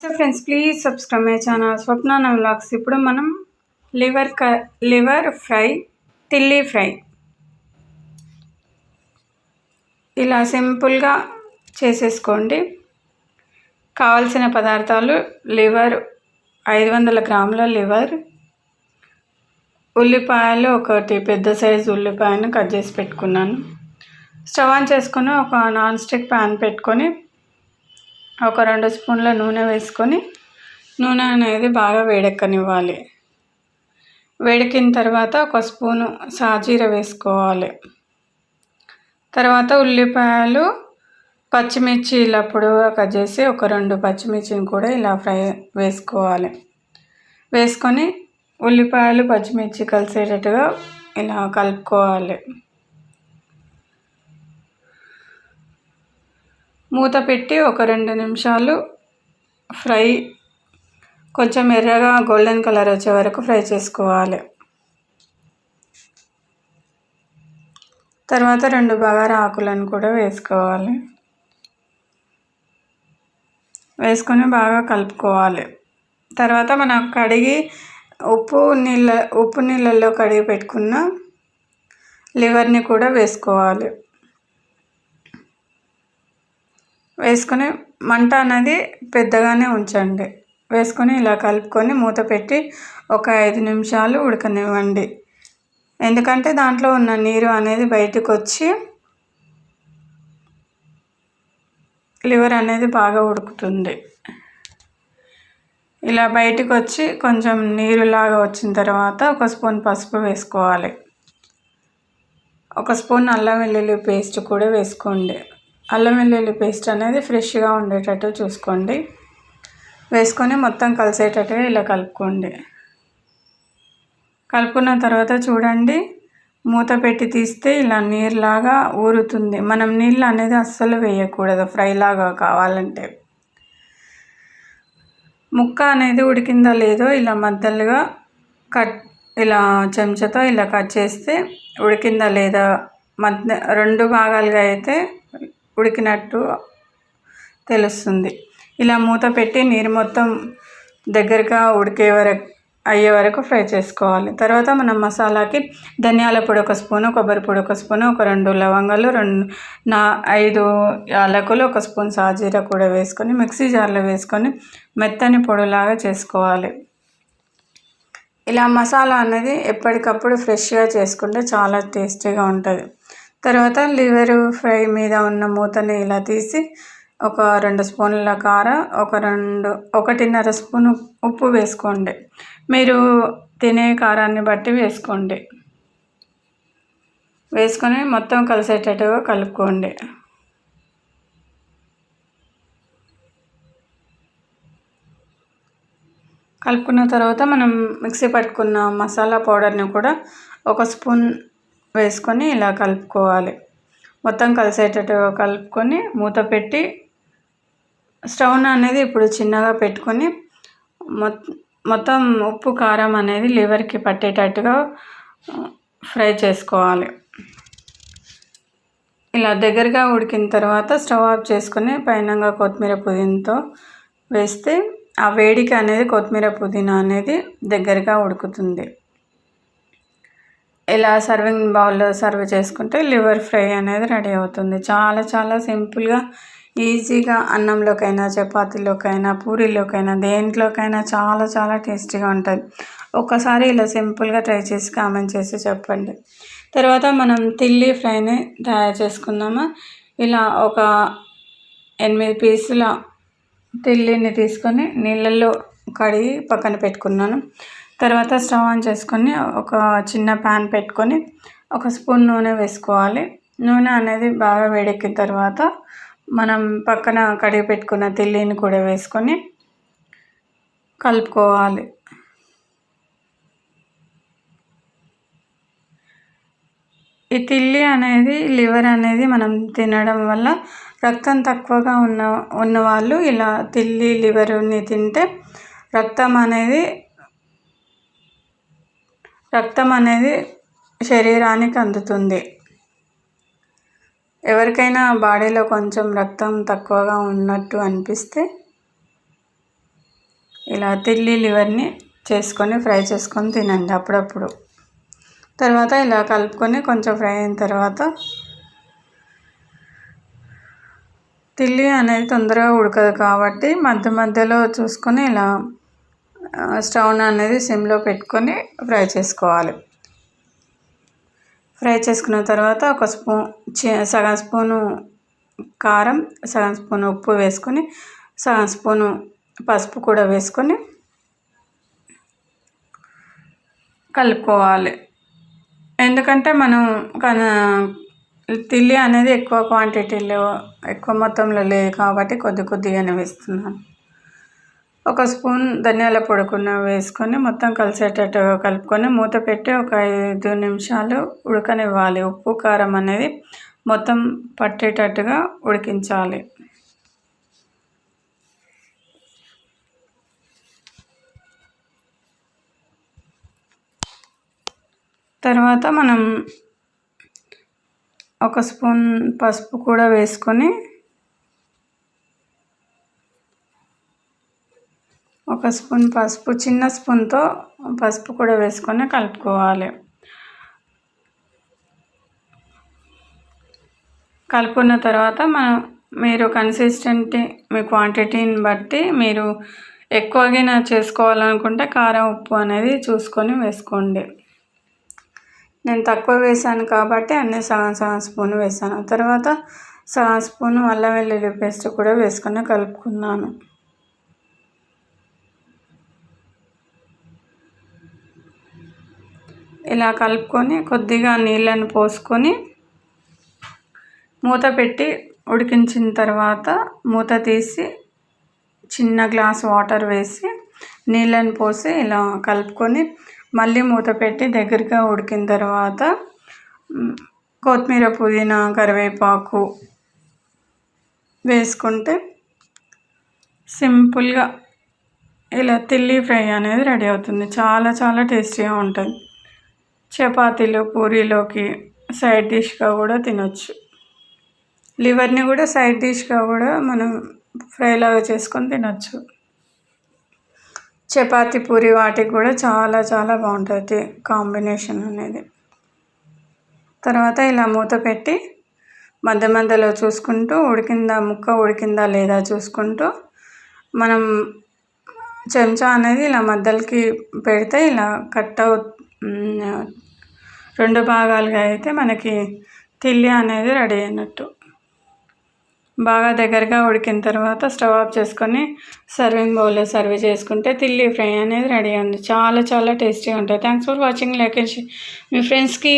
So friends, please subscribe my channel Swapna vlogs. ఇప్పుడు మనం liver fry, తిల్లీ fry ఇలా సింపుల్గా చేసేసుకోండి. కావలసిన పదార్థాలు: లివర్ 500 గ్రాముల లివర్, ఉల్లిపాయలు ఒకటి పెద్ద సైజు ఉల్లిపాయను కట్ చేసి పెట్టుకున్నాను. స్టవ్ ఆన్ చేసుకొని ఒక నాన్ స్టిక్ ప్యాన్ పెట్టుకొని ఒక 2 స్పూన్ల నూనె వేసుకొని నూనె అనేది బాగా వేడెక్కనివ్వాలి. వేడెక్కిన తర్వాత ఒక స్పూను సాజీర వేసుకోవాలి. తర్వాత ఉల్లిపాయలు, పచ్చిమిర్చి ఇలా పొడవుగా కట్ చేసి ఒక 2 పచ్చిమిర్చిని కూడా ఇలా వేసుకోవాలి. వేసుకొని ఉల్లిపాయలు పచ్చిమిర్చి కలిసేటట్టుగా ఇలా కలుపుకోవాలి. మూత పెట్టి ఒక 2 నిమిషాలు ఫ్రై, కొంచెం ఎర్రగా గోల్డెన్ కలర్ వచ్చే వరకు ఫ్రై చేసుకోవాలి. తర్వాత 2 బగారా ఆకులను కూడా వేసుకోవాలి. వేసుకొని బాగా కలుపుకోవాలి. తర్వాత మనం కడిగి ఉప్పు నీళ్ళల్లో కడిగి పెట్టుకున్న లివర్ని కూడా వేసుకోవాలి. వేసుకొని మంట అనేది పెద్దగానే ఉంచండి. వేసుకొని ఇలా కలుపుకొని మూత పెట్టి ఒక 5 నిమిషాలు ఉడకనివ్వండి. ఎందుకంటే దాంట్లో ఉన్న నీరు అనేది బయటకు వచ్చి లివర్ అనేది బాగా ఉడుకుతుంది. ఇలా బయటకు వచ్చి కొంచెం నీరులాగా వచ్చిన తర్వాత ఒక స్పూన్ పసుపు వేసుకోవాలి. ఒక స్పూన్ అల్లం వెల్లుల్లి పేస్ట్ కూడా వేసుకోండి. అల్లం వెల్లుల్లి పేస్ట్ అనేది ఫ్రెష్గా ఉండేటట్టు చూసుకోండి. వేసుకొని మొత్తం కలిసేటట్టుగా ఇలా కలుపుకోండి. కలుపుకున్న తర్వాత చూడండి, మూత పెట్టి తీస్తే ఇలా నీరులాగా ఊరుతుంది. మనం నీళ్ళు అనేది అస్సలు వేయకూడదు. ఫ్రైలాగా కావాలంటే ముక్క అనేది ఉడికిందో లేదో ఇలా మధ్యలుగా ఇలా చెంచాతో ఇలా కట్ చేస్తే ఉడికిందా లేదా, 2 భాగాలుగా అయితే ఉడికినట్టు తెలుస్తుంది. ఇలా మూత పెట్టి నీరు మొత్తం దగ్గరగా అయ్యే వరకు ఫ్రై చేసుకోవాలి. తర్వాత మనం మసాలాకి ధనియాల పొడి 1 స్పూను, కొబ్బరి పొడి 1 స్పూను, ఒక 2 లవంగాలు, 5 యాలకులు, 1 స్పూన్ సాజీర కూడా వేసుకొని మిక్సీ జార్లో వేసుకొని మెత్తని పొడిలాగా చేసుకోవాలి. ఇలా మసాలా అనేది ఎప్పటికప్పుడు ఫ్రెష్గా చేసుకుంటే చాలా టేస్టీగా ఉంటుంది. తర్వాత లివర్ ఫ్రై మీద ఉన్న మూతని ఇలా తీసి ఒక 2 స్పూన్ల కారం, 1.5 స్పూను ఉప్పు వేసుకోండి. మీరు తినే కారాన్ని బట్టి వేసుకోండి. వేసుకొని మొత్తం కలిసేటట్టుగా కలుపుకోండి. కలుపుకున్న తర్వాత మనం మిక్సీ పట్టుకున్న మసాలా పౌడర్ని కూడా 1 స్పూన్ వేసుకొని ఇలా కలుపుకోవాలి. మొత్తం కలిసేటట్టుగా కలుపుకొని మూత పెట్టి స్టవ్ అనేది ఇప్పుడు చిన్నగా పెట్టుకొని మొత్తం ఉప్పు కారం అనేది లివర్కి పట్టేటట్టుగా ఫ్రై చేసుకోవాలి. ఇలా దగ్గరగా ఉడికిన తర్వాత స్టవ్ ఆఫ్ చేసుకొని పైనంగా కొత్తిమీర పుదీనాతో వేస్తే ఆ వేడికి అనేది కొత్తిమీర పుదీనా అనేది దగ్గరగా ఉడుకుతుంది. ఇలా సర్వింగ్ బౌల్లో సర్వ్ చేసుకుంటే లివర్ ఫ్రై అనేది రెడీ అవుతుంది. చాలా చాలా సింపుల్గా, ఈజీగా అన్నంలోకైనా, చపాతీలోకైనా, పూరీలోకైనా, దేంట్లోకైనా చాలా చాలా టేస్టీగా ఉంటుంది. ఒక్కసారి ఇలా సింపుల్గా ట్రై చేసి కామెంట్ చేసి చెప్పండి. తర్వాత మనం తిల్లీ ఫ్రైని తయారు చేసుకుందాము. ఇలా ఒక 8 పీసుల తిల్లీని తీసుకొని నీళ్ళల్లో కడిగి పక్కన పెట్టుకున్నాను. తర్వాత స్టవ్ ఆన్ చేసుకొని ఒక చిన్న ప్యాన్ పెట్టుకొని 1 స్పూన్ నూనె వేసుకోవాలి. నూనె అనేది బాగా వేడెక్కిన తర్వాత మనం పక్కన కడిగి పెట్టుకున్న తిల్లీని కూడా వేసుకొని కలుపుకోవాలి. ఈ తిల్లీ అనేది, లివర్ అనేది మనం తినడం వల్ల రక్తం తక్కువగా ఉన్న వాళ్ళు ఇలా తిల్లీ లివర్ని తింటే రక్తం అనేది శరీరానికి అందుతుంది. ఎవరికైనా బాడీలో కొంచెం రక్తం తక్కువగా ఉన్నట్టు అనిపిస్తే ఇలా తిల్లి లివర్ని చేసుకొని ఫ్రై చేసుకొని తినండి అప్పుడప్పుడు. తర్వాత ఇలా కలుపుకొని కొంచెం ఫ్రై అయిన తర్వాత తిల్లి అనేది తొందరగా ఉడకదు కాబట్టి మధ్య మధ్యలో చూసుకొని ఇలా స్టవ్ అనేది సిమ్లో పెట్టుకొని ఫ్రై చేసుకోవాలి. ఫ్రై చేసుకున్న తర్వాత ఒక సగం స్పూను కారం, సగం స్పూను ఉప్పు వేసుకొని, సగం స్పూను పసుపు కూడా వేసుకొని కలుపుకోవాలి. ఎందుకంటే మనం తిల్లి అనేది ఎక్కువ క్వాంటిటీలో ఎక్కువ మొత్తంలో లేదు కాబట్టి కొద్దిగానే వేస్తున్నాను. ఒక స్పూన్ ధనియాల పొడి కూడా వేసుకొని మొత్తం కలిసేటట్టుగా కలుపుకొని మూత పెట్టి ఒక 5 నిమిషాలు ఉడకనివ్వాలి. ఉప్పు కారం అనేది మొత్తం పట్టేటట్టుగా ఉడికించాలి. తర్వాత మనం ఒక స్పూన్ పసుపు కూడా వేసుకొని ఒక స్పూన్ పసుపు చిన్న స్పూన్తో పసుపు కూడా వేసుకొని కలుపుకోవాలి. కలుపుకున్న తర్వాత మీరు మీ క్వాంటిటీని బట్టి మీరు ఎక్కువగా చేసుకోవాలనుకుంటే కారం ఉప్పు అనేది చూసుకొని వేసుకోండి. నేను తక్కువ వేసాను కాబట్టి అన్నీ సగం స్పూన్ వేసాను. తర్వాత సగం స్పూను అల్లం వెల్లుల్లి పేస్ట్ కూడా వేసుకొని కలుపుకున్నాను. ఇలా కలుపుకొని కొద్దిగా నీళ్ళని పోసుకొని మూత పెట్టి ఉడికించిన తర్వాత మూత తీసి చిన్న గ్లాస్ వాటర్ వేసి నీళ్ళని పోసి ఇలా కలుపుకొని మళ్ళీ మూత పెట్టి దగ్గరగా ఉడికిన తర్వాత కొత్తిమీర, పుదీనా, కరివేపాకు వేసుకుంటే సింపుల్గా ఇలా తిల్లి ఫ్రై అనేది రెడీ అవుతుంది. చాలా చాలా టేస్టీగా ఉంటుంది. చపాతీలు, పూరీలోకి సైడ్ డిష్గా కూడా తినొచ్చు. లివర్ని కూడా సైడ్ డిష్గా కూడా మనం ఫ్రైలాగా చేసుకొని తినొచ్చు. చపాతీ, పూరి వాటికి కూడా చాలా చాలా బాగుంటుంది కాంబినేషన్ అనేది. తర్వాత ఇలా మూత పెట్టి మధ్య మధ్యలో చూసుకుంటూ ముక్క ఉడికిందా లేదా చూసుకుంటూ మనం చెంచా అనేది ఇలా మధ్యలోకి పెడితే ఇలా రెండు భాగాలుగా అయితే మనకి తిల్లి అనేది రెడీ అయినట్టు. బాగా దగ్గరగా ఉడికిన తర్వాత స్టవ్ ఆఫ్ చేసుకొని సర్వింగ్ బౌల్లో సర్వ్ చేసుకుంటే తిల్లి ఫ్రై అనేది రెడీ అయింది. చాలా చాలా టేస్టీగా ఉంటుంది. Thanks for watching. Like and share మీ ఫ్రెండ్స్కి